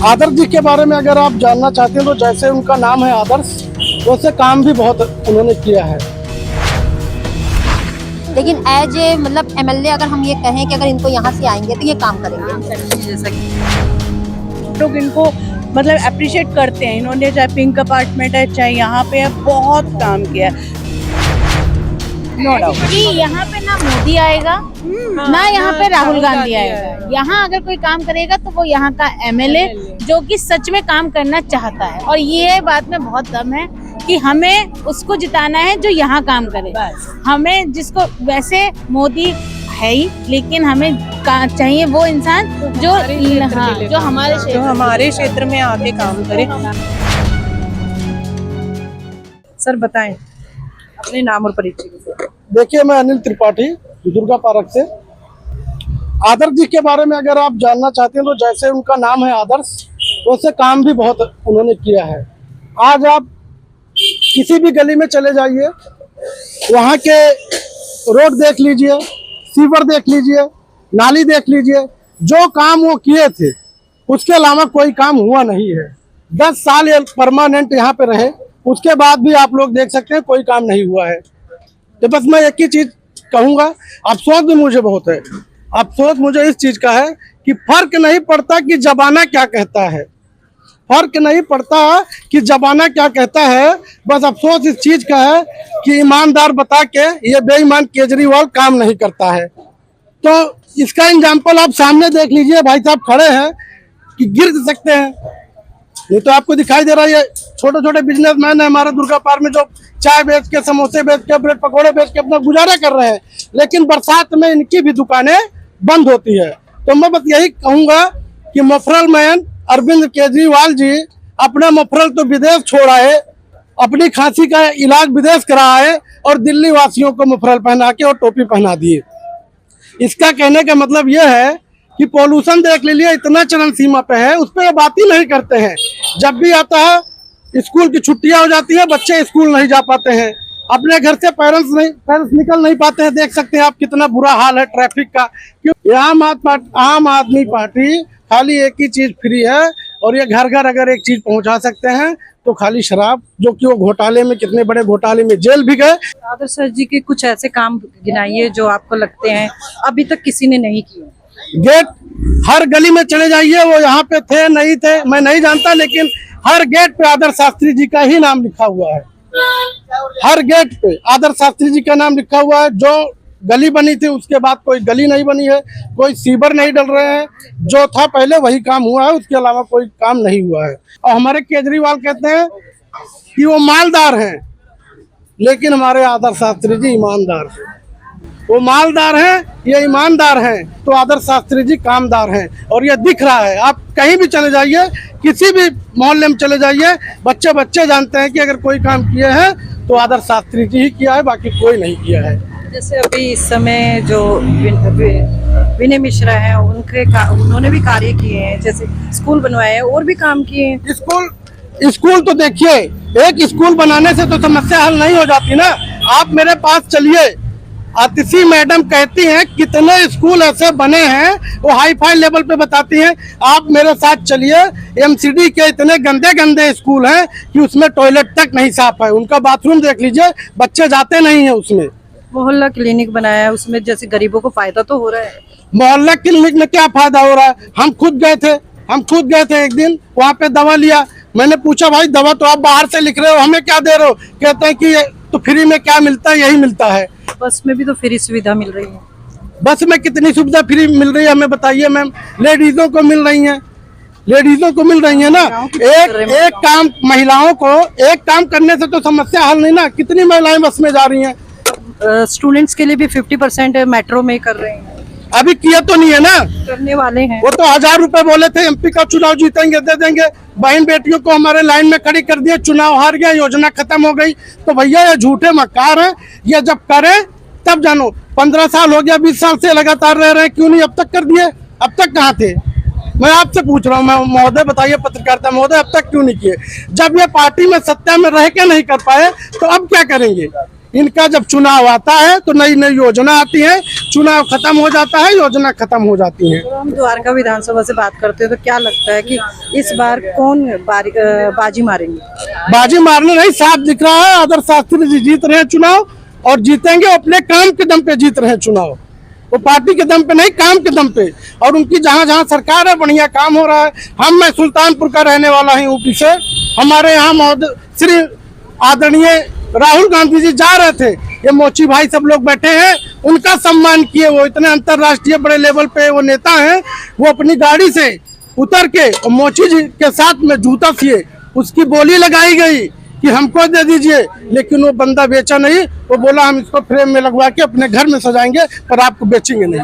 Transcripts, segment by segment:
आदर्श जी के बारे में अगर आप जानना चाहते हैं तो जैसे उनका नाम है आदर्श, वैसे काम भी बहुत उन्होंने किया है। लेकिन एज ए मतलब एमएलए अगर हम ये कहें कि अगर इनको यहाँ से आएंगे तो ये काम करेंगे, जैसा कि लोग इनको मतलब अप्रिशिएट करते हैं। इन्होंने चाहे पिंक अपार्टमेंट है, चाहे यहाँ पे है, बहुत काम किया है। नो डाउट कि यहाँ पे ना मोदी आएगा ना यहाँ पे राहुल गांधी आएगा। यहाँ अगर कोई काम करेगा तो वो यहाँ का एमएलए जो कि सच में काम करना चाहता है, और ये बात में बहुत दम है कि हमें उसको जिताना है जो यहाँ काम करे। हमें जिसको वैसे मोदी है ही, लेकिन हमें चाहिए वो इंसान जो जो हमारे क्षेत्र में आके काम करे। सर बताएं अपने नाम और परिचय। देखिए, मैं अनिल त्रिपाठी, दुर्गा पार्क से। आदर्श जी के बारे में अगर आप जानना चाहते हैं तो जैसे उनका नाम है आदर्श, वैसे काम भी बहुत उन्होंने किया है। आज आप किसी भी गली में चले जाइए, वहाँ के रोड देख लीजिए, सीवर देख लीजिए, नाली देख लीजिए, जो काम वो किए थे उसके अलावा कोई काम हुआ नहीं है। 10 साल ये परमानेंट यहाँ पे रहे, उसके बाद भी आप लोग देख सकते हैं कोई काम नहीं हुआ है। तो बस मैं एक ही चीज कहूँगा, अफसोस भी मुझे बहुत है। अफसोस मुझे इस चीज का है कि फर्क नहीं पड़ता कि जमाना क्या कहता है, फर्क नहीं पड़ता कि जमाना क्या कहता है। बस अफसोस इस चीज का है कि ईमानदार बता के ये बेईमान केजरीवाल काम नहीं करता है। तो इसका एग्जाम्पल आप सामने देख लीजिए, भाई साहब खड़े हैं कि गिर सकते हैं। ये तो आपको दिखाई दे रहा है, ये छोटे छोटे बिजनेसमैन है हमारे दुर्गा पार्क में जो चाय बेच के, समोसे बेच के, ब्रेड पकौड़े बेच के अपना गुजारा कर रहे हैं, लेकिन बरसात में इनकी भी दुकानें बंद होती है। तो मैं बस यही कहूंगा कि मफरल मैन अरविंद केजरीवाल जी अपना मफरल तो विदेश छोड़ाए, अपनी खांसी का इलाज विदेश कराए और दिल्ली वासियों को मफरल पहना के और टोपी पहना दिए। इसका कहने का मतलब यह है कि पॉल्यूशन देख लीजिए, इतना चरम सीमा पे है, उस पर ये बात ही नहीं करते हैं। जब भी आता है स्कूल की छुट्टियां हो जाती है, बच्चे स्कूल नहीं जा पाते हैं, अपने घर से पेरेंट्स निकल नहीं पाते हैं। देख सकते हैं आप कितना बुरा हाल है ट्रैफिक का। क्यों आम आदमी पार्टी खाली एक ही चीज फ्री है, और ये घर घर अगर एक चीज पहुंचा सकते हैं तो खाली शराब, जो कि वो घोटाले में, कितने बड़े घोटाले में जेल भी गए। आदर्श सर जी के कुछ ऐसे काम गिनाइए जो आपको लगते हैं अभी तक किसी ने नहीं किए। गेट हर गली में चले जाइए, वो यहाँ पे थे नहीं थे मैं नहीं जानता, लेकिन हर गेट पे आदर्श शास्त्री जी का ही नाम लिखा हुआ है। हर गेट पे आदर्श शास्त्री जी का नाम लिखा हुआ है। जो गली बनी थी उसके बाद कोई गली नहीं बनी है, कोई सीवर नहीं डल रहे हैं, जो था पहले वही काम हुआ है, उसके अलावा कोई काम नहीं हुआ है। और हमारे केजरीवाल कहते हैं कि वो मालदार हैं, लेकिन हमारे आदर्श शास्त्री जी ईमानदार हैं। वो मालदार हैं, ये ईमानदार हैं, तो आदर्श शास्त्री जी कामदार हैं, और ये दिख रहा है। आप कहीं भी चले जाइए, किसी भी मोहल्ले में चले जाइए, बच्चे जानते हैं कि अगर कोई काम किए हैं तो आदर्श शास्त्री जी ही किया है, बाकी कोई नहीं किया है। जैसे अभी इस समय जो विनय मिश्रा है, उन्होंने भी कार्य किए हैं, जैसे स्कूल बनवाए हैं और भी काम किए हैं। स्कूल तो देखिए, एक स्कूल बनाने से तो समस्या हल नहीं हो जाती ना। आप मेरे पास चलिए, आतिशी मैडम कहती हैं कितने स्कूल ऐसे बने हैं, वो हाई फाई लेवल पे बताती हैं। आप मेरे साथ चलिए, एमसीडी के इतने गंदे गंदे स्कूल हैं कि उसमें टॉयलेट तक नहीं साफ है। उनका बाथरूम देख लीजिए, बच्चे जाते नहीं है उसमें। मोहल्ला क्लिनिक बनाया है, उसमें जैसे गरीबों को फायदा तो हो रहा है। मोहल्ला क्लिनिक में क्या फायदा हो रहा है? हम खुद गए थे एक दिन, वहाँ पे दवा लिया। मैंने पूछा, भाई दवा तो आप बाहर से लिख रहे हो, हमें क्या दे रहे हो? कहते हैं कि तो फ्री में क्या मिलता है, यही मिलता है। बस में भी तो फ्री सुविधा मिल रही है। बस में कितनी सुविधा फ्री मिल रही है हमें बताइए मैम। लेडीजों को मिल रही है ना। एक काम, महिलाओं को एक काम करने से तो समस्या हल नहीं ना। कितनी महिलाएं बस में जा रही हैं? स्टूडेंट्स के लिए भी 50% मेट्रो में कर रहे हैं। अभी किया तो नहीं है ना, करने वाले हैं। वो तो 1000 रुपए बोले थे, एमपी का चुनाव जीतेंगे दे देंगे। बहन बेटियों को हमारे लाइन में खड़ी कर दिया, चुनाव हार गया, योजना खत्म हो गई। तो भैया ये झूठे मक्कार हैं, ये जब करें तब जानो। 15 साल हो गया, 20 साल से लगातार रह रहे हैं, क्यों नहीं अब तक कर दिए? अब तक कहाँ थे? मैं आपसे पूछ रहा हूँ महोदय, बताइए पत्रकारिता महोदय, अब तक क्यों नहीं किए? जब ये पार्टी में सत्ता में रह के नहीं कर पाए तो अब क्या करेंगे? इनका जब चुनाव आता है तो नई नई योजना आती है, चुनाव खत्म हो जाता है, योजना खत्म हो जाती है। तो हम द्वारका विधानसभा से बात करते हैं तो क्या लगता है कि इस बार कौन बाजी मारेंगे? बाजी मारने नहीं, साफ दिख रहा है आदर्श शास्त्री जी जीत रहे हैं चुनाव, और जीतेंगे अपने काम के दम पे जीत रहे हैं चुनाव, वो पार्टी के दम पे नहीं, काम के दम पे। और उनकी जहाँ जहाँ सरकार है बढ़िया काम हो रहा है। मैं सुल्तानपुर का रहने वाला हूँ यूपी से। हमारे यहाँ श्री आदरणीय राहुल गांधी जी जा रहे थे, ये मोची भाई सब लोग बैठे हैं, उनका सम्मान किए। वो इतने अंतर्राष्ट्रीय बड़े लेवल पे वो नेता हैं, वो अपनी गाड़ी से उतर के और मोची जी के साथ में जूता सिए, उसकी बोली लगाई गई कि हमको दे दीजिए, लेकिन वो बंदा बेचा नहीं। वो बोला हम इसको फ्रेम में लगवा के अपने घर में सजाएंगे पर आपको बेचेंगे नहीं।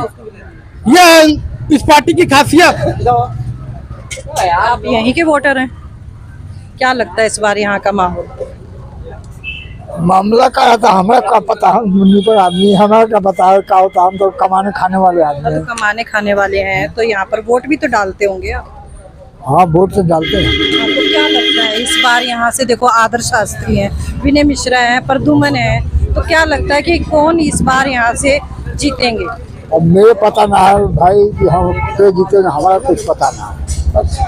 यह है इस पार्टी की खासियत। आप यहीं के वोटर हैं, क्या लगता है इस बार यहाँ का माहौल? मामला का है तो हमें क्या पता है, मुन्नी पर आदमी हमें क्या पता है क्या होता है। हम तो कमाने खाने वाले आदमी तो हैं। कमाने खाने वाले हैं तो यहाँ पर वोट भी तो डालते होंगे आप। हाँ, वोट से डालते हैं। आपको क्या लगता है इस बार यहाँ से देखो आदर्श शास्त्री हैं, विनय मिश्रा हैं, प्रद्युमन है, तो क्या लगता है कि कौन इस बार यहाँ से जीतेंगे? अब मेरे पता ना है भाई कि हम के जीतेंगे, हमारा कुछ पता ना है। बस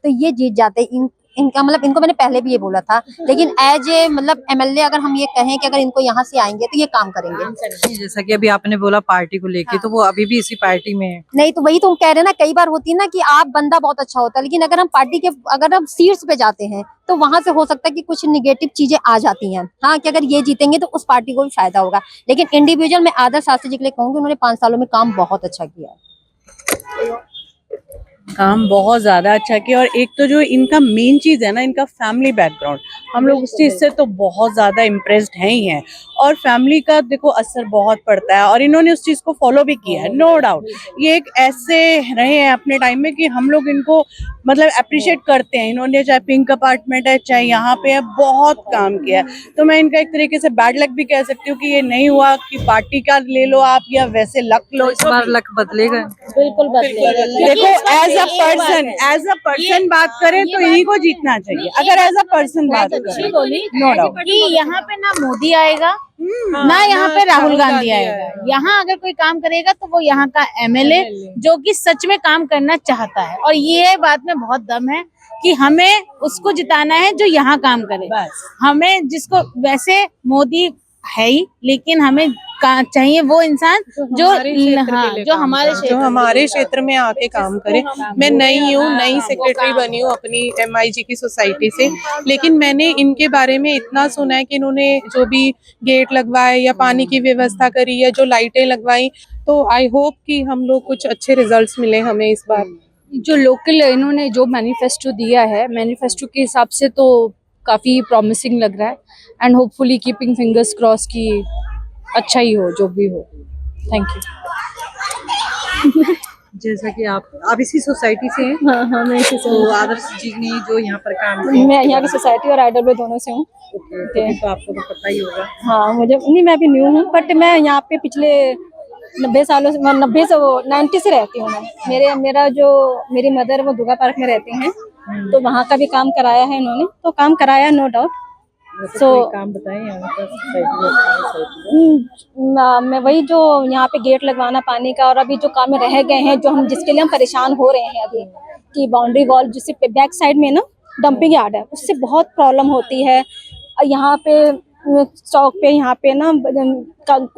तो ये जीत जाते इनका मतलब इनको मैंने पहले भी ये बोला था, लेकिन एज ए मतलब एमएलए अगर हम ये कहें कि अगर इनको यहाँ से आएंगे तो ये काम करेंगे। जैसा कि अभी आपने बोला पार्टी को लेके, तो वो अभी भी इसी पार्टी में है। नहीं तो वही तो हम कह रहे हैं ना, कई बार होती है ना कि आप बंदा बहुत अच्छा होता है, लेकिन अगर हम पार्टी के अगर हम सीट्स पे जाते हैं तो वहां से हो सकता है कि कुछ निगेटिव चीजें आ जाती हैं। हाँ, कि अगर ये जीतेंगे तो उस पार्टी को भी फायदा होगा, लेकिन इंडिविजुअल मैं आदर्श शास्त्री जी के लिए कहूंगी, उन्होंने 5 सालों में काम बहुत अच्छा किया है। काम बहुत ज्यादा अच्छा किया। और एक तो जो इनका मेन चीज है ना, इनका फैमिली बैकग्राउंड, हम लोग उस चीज से तो बहुत ज्यादा इम्प्रेस्ड हैं ही हैं। और फैमिली का देखो असर बहुत पड़ता है, और इन्होंने उस चीज को फॉलो भी किया है, नो डाउट। ये एक ऐसे रहे हैं अपने टाइम में कि हम लोग इनको मतलब अप्रिशिएट करते हैं। इन्होंने चाहे पिंक अपार्टमेंट है, चाहे यहाँ पे है, बहुत काम किया है। तो मैं इनका एक तरीके से बैड लक भी कह सकती हूँ कि ये नहीं हुआ कि पार्टी का ले लो आप या वैसे लक लो। इस बार लक बदलेगा। बिल्कुल बदलेगा। देखो एज अ पर्सन बात करें तो इन्हीं को जीतना चाहिए, अगर एज अ पर्सन बात करें। नो डाउट कि यहाँ पे ना मोदी आएगा ना यहाँ पे राहुल गांधी आएगा। यहाँ अगर कोई काम करेगा तो वो यहाँ का एमएलए जो कि सच में काम करना चाहता है, और ये बात में बहुत दम है कि हमें उसको जिताना है जो यहाँ काम करे। हमें जिसको वैसे मोदी है ही, लेकिन हमें चाहिए वो इंसान जो हमारे क्षेत्र में आके काम करे। मैं नई हूँ, नई सेक्रेटरी बनी हूँ अपनी MIG की सोसाइटी से, लेकिन मैंने इनके बारे में इतना सुना है कि इन्होंने जो भी गेट लगवाए या पानी की व्यवस्था करी या जो लाइटें लगवाई, तो आई होप कि हम लोग कुछ अच्छे रिजल्ट्स मिले हमें इस बार। जो लोकल इन्होंने जो मैनिफेस्टो दिया है, मैनिफेस्टो के हिसाब से तो काफ़ी प्रॉमिसिंग लग रहा है, and hopefully keeping fingers cross की अच्छा ही हो जो भी हो। Thank you. जैसा कि आप इसी सोसाइटी से हैं? हाँ, मैं इसी से तो आदर्श जी ने जो यहाँ पर काम किया, मैं यहाँ की सोसाइटी और आइडल में दोनों से हूँ। तो आपको तो पता ही होगा। हाँ, मुझे नहीं, मैं भी न्यू हूँ, बट मैं यहाँ पे पिछले 90 सालों से 90 से रहती हूँ। मैं मेरी मदर वो दुर्गा पार्क में रहती हैं, तो वहाँ का भी काम कराया है इन्होंने, तो काम कराया नो डाउट। काम बताएं यहाँ पर मैं वही जो यहाँ पे गेट लगवाना पानी का, और अभी जो काम रह गए हैं जो जिसके लिए हम परेशान हो रहे हैं अभी, कि बाउंड्री वॉल जिससे बैक साइड में ना डंपिंग यार्ड है, उससे बहुत प्रॉब्लम होती है। यहाँ पे चौक पे यहाँ पे ना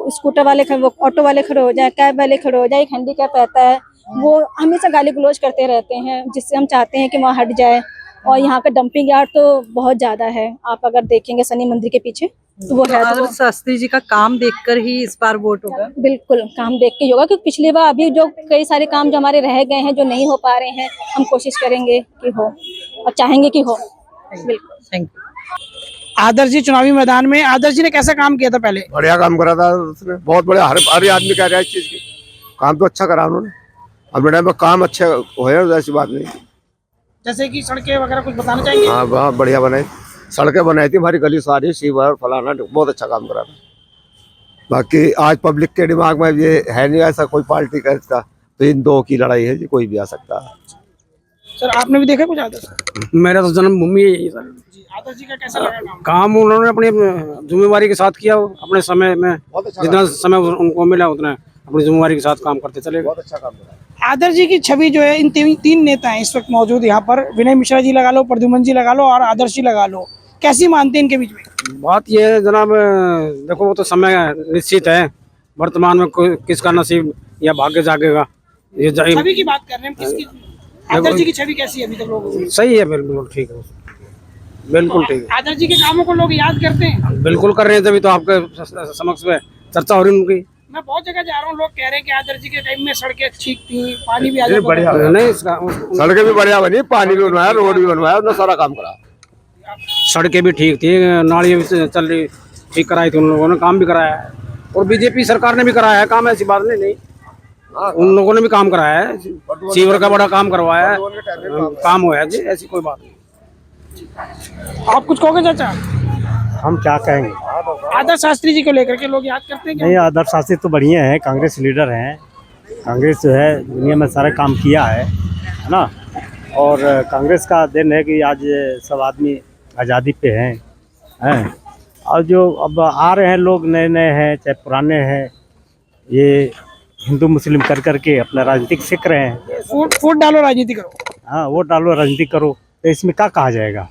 स्कूटर वाले ऑटो वाले खड़े हो जाए, कैब वाले खड़े हो जाए, एक हैंडीकैप रहता है, वो हमेशा गाली गलौज करते रहते हैं, जिससे हम चाहते हैं कि वहाँ हट जाए। और यहाँ का डंपिंग यार्ड तो बहुत ज्यादा है, आप अगर देखेंगे शनि मंदिर के पीछे तो वो है। आदर्श शास्त्री जी का काम देखकर ही इस बार वोट होगा। बिल्कुल काम देख के होगा, क्योंकि पिछली बार अभी जो कई सारे काम जो हमारे रह गए हैं, जो नहीं हो पा रहे हैं, हम कोशिश करेंगे कि हो और चाहेंगे कि हो। बिल्कुल। Thank you. आदर्श जी चुनावी मैदान में, आदर्श जी ने कैसा काम किया था पहले? बढ़िया काम करा था उसने, बहुत बढ़िया। हर आदमी कह रहा है इस चीज की, काम तो अच्छा करा उन्होंने। अपने टाइम में काम अच्छे हुए, ऐसी बात नहीं। जैसे कि सड़कें वगैरह कुछ बताना चाहेंगे? हाँ, बहुत बढ़िया बनाई, सड़कें बनाई थी हमारी गली सारी, सीवर फलाना, बहुत अच्छा काम करा था। बाकी आज पब्लिक के दिमाग में ये है नहीं ऐसा कोई पार्टी का, तो इन दो की लड़ाई है जी, कोई भी आ सकता है। सर आपने भी देखा कुछ आदर्श? मेरा तो जन्मभूमि है यही सर। जी, आदर्श जी का कैसा लगा काम? काम उन्होंने अपनी जिम्मेवारी के साथ किया, अपने समय में जितना समय उनको मिला उतना अपनी जिम्मेवारी के साथ काम करते चले। बहुत अच्छा काम करा। आदर्श जी की छवि जो है, इन तीन नेता हैं इस वक्त मौजूद यहाँ पर, विनय मिश्रा जी लगा लो, प्रद्युमन जी लगा लो और आदर्श जी लगा लो, कैसी मानते हैं इनके बीच में? बात यह है जनाब, देखो वो तो समय निश्चित है, वर्तमान में किसका नसीब या भाग्य जागेगा। ये छवि की बात कर रहे हैं किसकी? आदर्श जी की छवि कैसी है अभी तक लोगों को? सही है, बिल्कुल ठीक है, बिल्कुल ठीक है। आदर्श जी के कामों को लोग याद करते हैं? बिल्कुल कर रहे हैं, तभी तो आपके समक्ष में चर्चा हो रही उनकी। मैं बहुत जगह जा रहा हूँ, लोग कह रहे हैं कि आदर्श जी के टाइम में सड़कें ठीक थी, पानी भी आ जाता बढ़िया था। नहीं, सड़कें भी बढ़िया बनी, पानी भी बनवाया, रोड भी बनवाया, उन्होंने सारा काम करा। सड़कें भी ठीक थी, नालियाँ भी चल रही ठीक कराई थी उन लोगों ने, काम भी कराया है। और बीजेपी सरकार ने भी कराया है काम, ऐसी बात नहीं। उन लोगों ने भी काम कराया है, सीवर का बड़ा काम करवाया है, काम हुआ है जी, ऐसी कोई बात नहीं। आप कुछ कहोगे चाचा? हम क्या कहेंगे, आदर्श शास्त्री जी को लेकर के लोग याद करते हैं क्या? नहीं आदर्श शास्त्री तो बढ़िया है, कांग्रेस लीडर हैं, कांग्रेस जो है दुनिया में सारा काम किया है ना। और कांग्रेस का दिन है कि आज सब आदमी आज़ादी पे हैं। और जो अब आ रहे हैं लोग, नए नए हैं चाहे पुराने हैं, ये हिंदू मुस्लिम कर करके अपना राजनीतिक सीख रहे हैं। वोट डालो राजनीति करो। हाँ, वोट डालो राजनीति करो, तो इसमें क्या कहा जाएगा।